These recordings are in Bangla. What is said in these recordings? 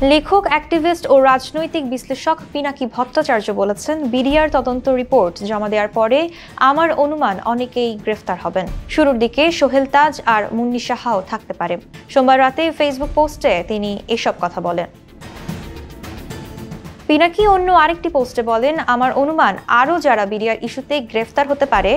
লেখক, অ্যাক্টিভিস্ট ও রাজনৈতিক বিশ্লেষক পিনাকি ভট্টাচার্য বলেছেন, বিডিআর তদন্ত রিপোর্ট জমা দেওয়ার পরে আমার অনুমান অনেকেই গ্রেফতার হবেন। শুরুর দিকে সোহেল তাজ আর মুন্নি সাহাও থাকতে পারে। সোমবার রাতে ফেসবুক পোস্টে তিনি এসব কথা বলেন। পিনাকি অন্য আরেকটি পোস্টে বলেন, আমার অনুমান আরও যারা বিডিআর ইস্যুতে গ্রেফতার হতে পারে,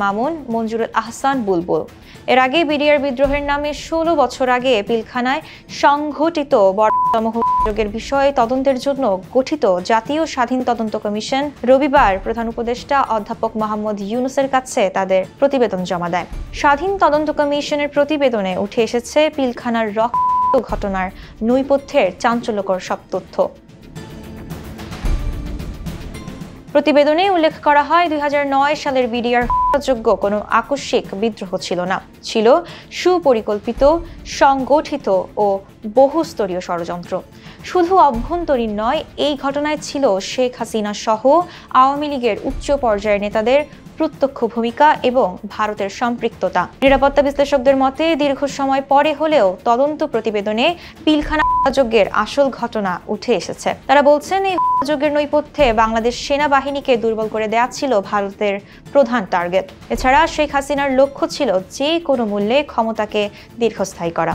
মামুন, মঞ্জুরুল আহসান বুলবুল। এর আগে বিডিআর বিদ্রোহের নামে 16 বছর আগে পিলখানায় সংঘটিত বর্বরতম অভিযোগের বিষয়ে তদন্তের জন্য গঠিত জাতীয় স্বাধীন তদন্ত কমিশন রবিবার প্রধান উপদেষ্টা অধ্যাপক মোহাম্মদ ইউনূসের কাছে তাদের প্রতিবেদন জমা দেয়। স্বাধীন তদন্ত কমিশনের প্রতিবেদনে উঠে এসেছে পিলখানার রক্ত ঘটনার নৈপথ্যের চাঞ্চল্যকর সব তথ্য। প্রতিবেদনে উল্লেখ করা হয়, 2009 সালের বিডিআর যোগ্য কোনো আকস্মিক বিদ্রোহ ছিল না, ছিল সুপরিকল্পিত, সংগঠিত ও বহুস্তরীয় ষড়যন্ত্র। শুধু অভ্যন্তরীণ নয়, এই ঘটনায় ছিল শেখ হাসিনা সহ আওয়ামী লীগের উচ্চ পর্যায়ের নেতাদের প্রত্যক্ষ ভূমিকা এবং ভারতের সম্পৃক্ততা। নিরাপত্তা বিশ্লেষকদের মতে, দীর্ঘ সময় পরে হলেও তদন্ত প্রতিবেদনে পিলখানা হত্যাযজ্ঞের আসল ঘটনা উঠে এসেছে। তারা বলছেন, এই হত্যাযজ্ঞের নৈপথ্যে বাংলাদেশ সেনাবাহিনীকে দুর্বল করে দেওয়া ছিল ভারতের প্রধান টার্গেট। এছাড়া শেখ হাসিনার লক্ষ্য ছিল যে কোনো মূল্যে ক্ষমতাকে দীর্ঘস্থায়ী করা।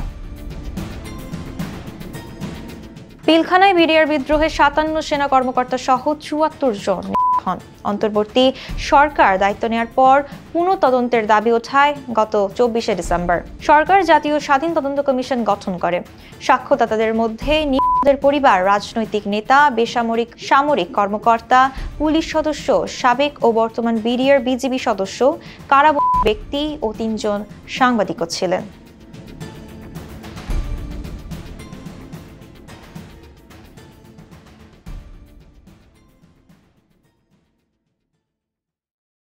পিলখানায় বিডিআর বিদ্রোহে 57 সেনা কর্মকর্তা সহ 74 জন হন। অন্তর্বর্তী সরকার দায়িত্ব নেওয়ার পর পুনঃ তদন্তের দাবি ওঠায় গত 24শে ডিসেম্বর। সরকার জাতীয় স্বাধীন তদন্ত কমিশন গঠন করে। সাক্ষ্যদাতাদের মধ্যে নিহতদের পরিবার, রাজনৈতিক নেতা, বেসামরিক সামরিক কর্মকর্তা, পুলিশ সদস্য, সাবেক ও বর্তমান বিডিআর বিজিবি সদস্য, কারাবন্দী ব্যক্তি ও 3 জন সাংবাদিকও ছিলেন।